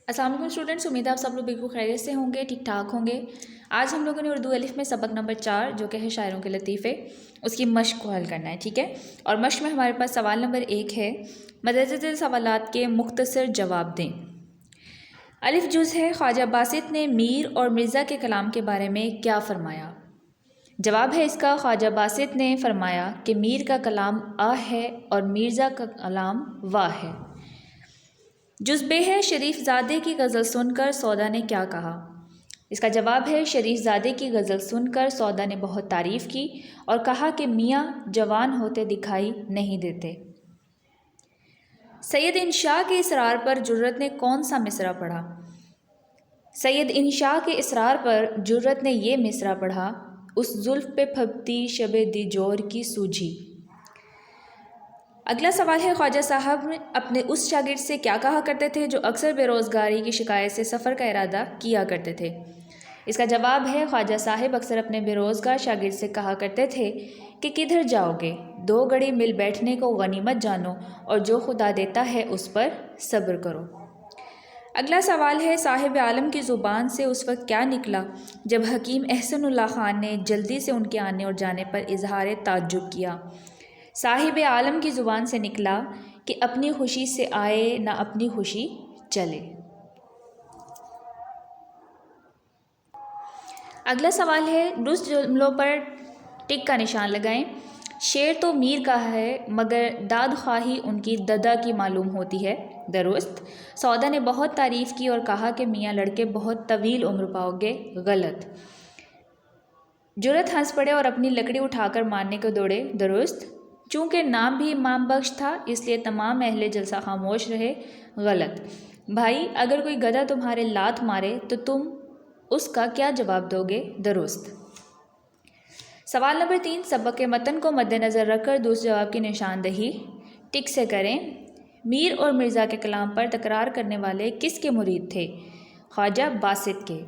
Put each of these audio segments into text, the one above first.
अस्सलाम वालेकुम स्टूडेंट्स, उम्मीद है आप सब लोग बिल्कुल खैरियत से होंगे, ठीक ठाक होंगे। आज हम लोगों ने उर्दू अलिफ में सबक नंबर 4 जो कि है शायरों के लतीफ़े, उसकी मश्क को हल करना है, ठीक है। और मश्क में हमारे पास सवाल नंबर 1 है, मदरजे सवालात के मुख्तसर जवाब दें। अलिफ जुज़ है, ख्वाजा बासित ने मीर और मिर्ज़ा के कलाम के बारे में क्या फ़रमाया। जवाब है इसका, ख्वाजा बासित ने फ़रमाया कि मीर का कलाम आ है और मिर्ज़ा का कलाम वाह है। जुज़बे है, शरीफ ज़ादे की गज़ल सुनकर सौदा ने क्या कहा। इसका जवाब है, शरीफ ज़ादे की गज़ल सुनकर सौदा ने बहुत तारीफ़ की और कहा कि मियाँ जवान होते दिखाई नहीं देते। सैयद इंशाह के इसरार पर जुर्रत ने कौन सा मिसरा पढ़ा। सैयद इंशाह के इसरार पर जुर्रत ने ये मिसरा पढ़ा, उस जुल्फ़ पे फबती शबे दिजोर की सूझी। अगला सवाल है, ख्वाजा साहब अपने उस शागिर्द से क्या कहा करते थे जो अक्सर बेरोज़गारी की शिकायत से सफ़र का इरादा किया करते थे। इसका जवाब है, ख्वाजा साहिब अक्सर अपने बेरोज़गार शागिर्द से कहा करते थे कि किधर जाओगे, 2 घड़ी मिल बैठने को गनीमत जानो और जो खुदा देता है उस पर सब्र करो। अगला सवाल है, साहिब आलम की ज़ुबान से उस वक्त क्या निकला जब हकीम एहसनुल्लाह ख़ान ने जल्दी से उनके आने और जाने पर इजहार ताज्जुब किया। साहिब आलम की ज़ुबान से निकला कि अपनी खुशी से आए ना अपनी खुशी चले। अगला सवाल है, दुरुस्त जुमलों पर टिक का निशान लगाएं। शेर तो मीर का है मगर दाद ख्वाही उनकी ददा की मालूम होती है, दुरुस्त। सौदा ने बहुत तारीफ़ की और कहा कि मियाँ लड़के बहुत तवील उम्र पाओगे, गलत। जुरत हंस पड़े और अपनी लकड़ी उठाकर मारने को दौड़े, दुरुस्त। चूँकि नाम भी इमाम बख्श था इसलिए तमाम अहले जलसा खामोश रहे, गलत। भाई अगर कोई गधा तुम्हारे लात मारे तो तुम उसका क्या जवाब दोगे, दुरुस्त। सवाल नंबर 3, सबक के मतन को मद्देनज़र रखकर दूसरे जवाब की निशानदही टिक से करें। मीर और मिर्ज़ा के कलाम पर तकरार करने वाले किसके मुरीद थे। ख्वाजा बासित के।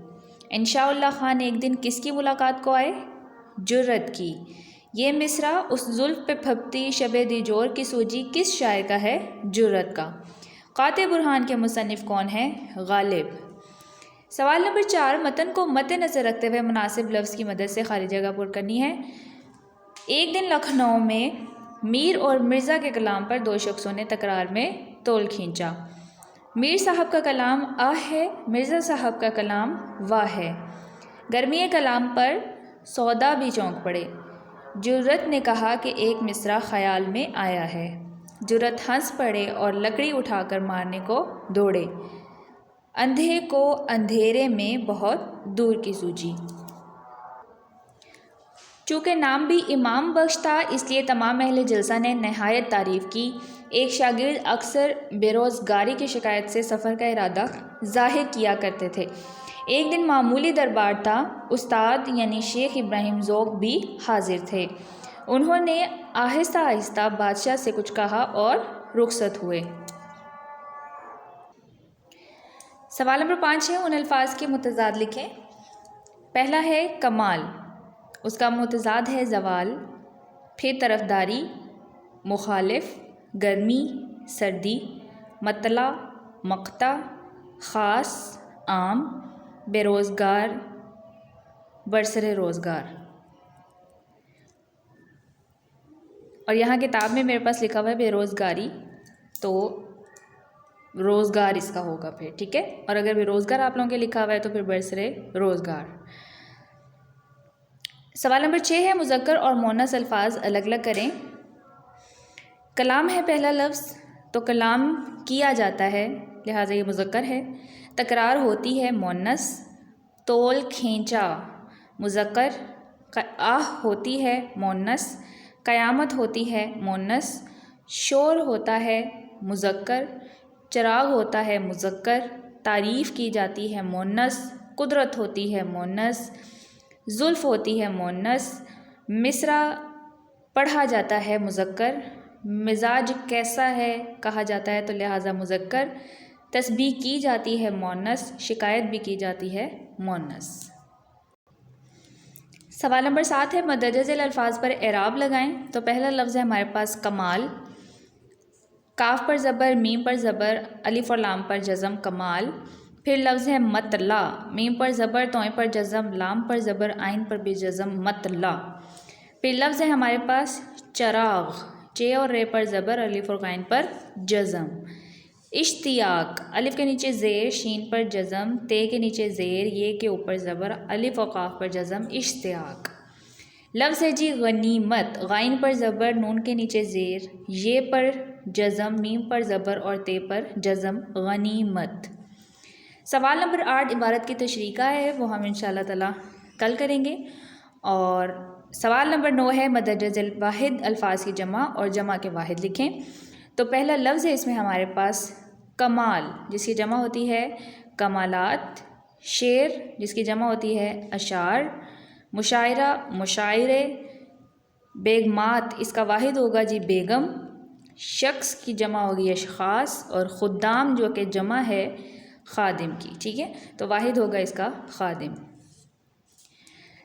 इंशाअल्लाह खान एक दिन किसकी मुलाकात को आए, जुर्रत की। ये मिसरा उस जुल्फ़ पे फबती शबे दिजोर की सूजी किस शायर का है, जुर्रत का। क़ाते बुरहान के मुसन्निफ़ कौन है, गालिब। सवाल नंबर 4, मतन को मद्देनज़र रखते हुए मुनासिब लफ्ज़ की मदद से खाली जगह पुर करनी है। एक दिन लखनऊ में मीर और मिर्ज़ा के कलाम पर 2 शख्सों ने तकरार में तोल खींचा। मीर साहब का कलाम आ है, मिर्ज़ा साहब का कलाम वाह है। गर्मी कलाम पर सौदा भी चौंक पड़े। जुर्रत ने कहा कि एक मिसरा ख़याल में आया है। जुर्रत हंस पड़े और लकड़ी उठाकर मारने को दौड़े। अंधे को अंधेरे में बहुत दूर की सूझी। चूँकि नाम भी इमाम बख्श था इसलिए तमाम अहले जलसा ने नहायत तारीफ़ की। एक शागिर्द अक्सर बेरोज़गारी की शिकायत से सफ़र का इरादा ज़ाहिर किया करते थे। एक दिन मामूली दरबार था, उस्ताद यानी शेख इब्राहिम ज़ौक़ भी हाजिर थे। उन्होंने आहिस्ता आहिस्ता बादशाह से कुछ कहा और रुखसत हुए। सवाल नंबर 5 है, उन अल्फाज के मुतज़ाद लिखें। पहला है कमाल, उसका मुतज़ाद है ज़वाल। फिर तरफदारी, मुखालिफ, गर्मी, सर्दी, मतला, मक़ता, ख़ास, आम, बेरोज़गार, बरसरे रोज़गार। और यहाँ किताब में मेरे पास लिखा हुआ है बेरोज़गारी, तो रोज़गार इसका होगा फिर, ठीक है। और अगर बेरोज़गार आप लोगों के लिखा हुआ है तो फिर बरसरे रोज़गार। सवाल नंबर 6 है, मुज़क्कर और मुअन्नस अल्फाज अलग अलग करें। कलाम है पहला लफ्ज़, तो कलाम किया जाता है लिहाजा ये मुज़क्कर है। तकरार होती है मुअन्नस। तोल खींचा मुज़क्कर। आह होती है मुअन्नस। क़यामत होती है मुअन्नस। शोर होता है मुज़क्कर। चिराग होता है मुज़क्कर। तारीफ़ की जाती है मुअन्नस। कुदरत होती है मुअन्नस। जुल्फ़ होती है मुअन्नस। मिसरा पढ़ा जाता है मुज़क्कर। मिजाज कैसा है कहा जाता है तो लिहाजा मुज़क्कर। तस्बीह की जाती है मुअन्नस। शिकायत भी की जाती है मुअन्नस। सवाल नंबर 7 है, मदरजे अल्फाज पर एराब लगाएं। तो पहला लफ्ज़ है हमारे पास कमाल। काफ पर ज़बर, मीम पर ज़बर, अलिफ और लाम पर जज़म, कमाल। پھر لفظ ہے مطلع، میم پر زبر، توئیں پر جزم، لام پر زبر، عین پر بھی جزم، مطلع۔ پھر لفظ ہے ہمارے پاس چراغ، چے اور رے پر زبر، الف اور غین پر جزم۔ اشتیاق، الف کے نیچے زیر، شین پر جزم، تے کے نیچے زیر، یہ کے اوپر زبر، الف و قاف پر جزم، اشتیاق۔ لفظ ہے جی غنیمت، غائن پر زبر، نون کے نیچے زیر، یہ پر جزم، میم پر زبر اور تے پر جزم، غنیمت۔ سوال نمبر 8 عبارت کی تشریح کا ہے، وہ ہم انشاءاللہ تعالی کل کریں گے۔ اور سوال نمبر 9 ہے مدرج الواحد الفاظ کی جمع اور جمع کے واحد لکھیں۔ تو پہلا لفظ ہے اس میں ہمارے پاس کمال، جس کی جمع ہوتی ہے کمالات، شعر جس کی جمع ہوتی ہے اشعار، مشاعرہ مشاعرے، بیگمات اس کا واحد ہوگا جی بیگم، شخص کی جمع ہوگی اشخاص، اور خدام جو کہ جمع ہے خادم کی، ٹھیک ہے، تو واحد ہوگا اس کا خادم۔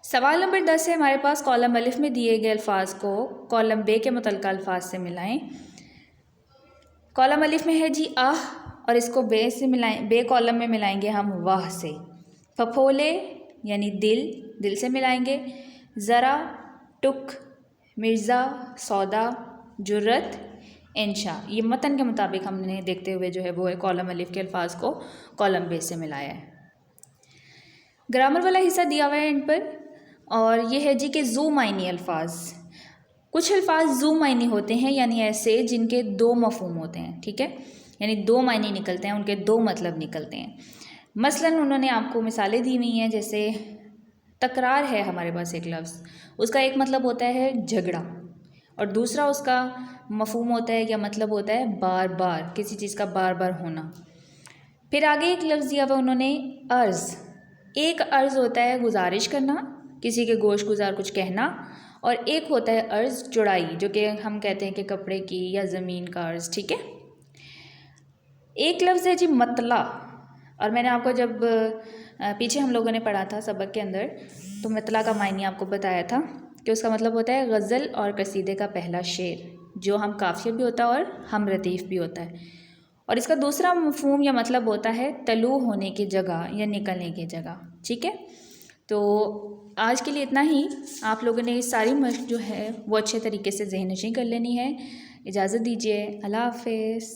سوال نمبر 10 ہے ہمارے پاس کالم الف میں دیے گئے الفاظ کو کالم بے کے متعلقہ الفاظ سے ملائیں۔ کالم الف میں ہے جی آہ، اور اس کو بے سے ملائیں، بے کالم میں ملائیں گے ہم واہ سے۔ پھپھولے یعنی دل، دل سے ملائیں گے۔ ذرا، ٹک، مرزا، سودا، جرت، انشا، یہ متن کے مطابق ہم نے دیکھتے ہوئے جو ہے وہ کالم الف کے الفاظ کو کالم بے سے ملایا ہے۔ گرامر والا حصہ دیا ہوا ہے ان پر، اور یہ ہے جی کہ ذو معنی الفاظ۔ کچھ الفاظ ذو معنی ہوتے ہیں، یعنی ایسے جن کے دو مفہوم ہوتے ہیں، ٹھیک ہے، یعنی دو معنی نکلتے ہیں، ان کے دو مطلب نکلتے ہیں۔ مثلاً انہوں نے آپ کو مثالیں دی ہوئی ہیں، جیسے تکرار ہے ہمارے پاس ایک لفظ، اس کا ایک مطلب ہوتا ہے جھگڑا، اور دوسرا اس کا مفہوم ہوتا ہے یا مطلب ہوتا ہے بار بار، کسی چیز کا بار بار ہونا۔ پھر آگے ایک لفظ دیا ہوا انہوں نے عرض، ایک عرض ہوتا ہے گزارش کرنا، کسی کے گوش گزار کچھ کہنا، اور ایک ہوتا ہے عرض چڑائی، جو کہ ہم کہتے ہیں کہ کپڑے کی یا زمین کا عرض، ٹھیک ہے۔ ایک لفظ ہے جی مطلع، اور میں نے آپ کو جب پیچھے ہم لوگوں نے پڑھا تھا سبق کے اندر، تو مطلع کا معنی آپ کو بتایا تھا کہ اس کا مطلب ہوتا ہے غزل اور قصیدے کا پہلا شعر، جو ہم قافیہ بھی ہوتا ہے اور ہم ردیف بھی ہوتا ہے، اور اس کا دوسرا مفہوم یا مطلب ہوتا ہے طلوع ہونے کی جگہ یا نکلنے کی جگہ، ٹھیک ہے۔ تو آج کے لیے اتنا ہی، آپ لوگوں نے ساری مشق جو ہے وہ اچھے طریقے سے ذہن نشین کر لینی ہے۔ اجازت دیجیے، اللہ حافظ۔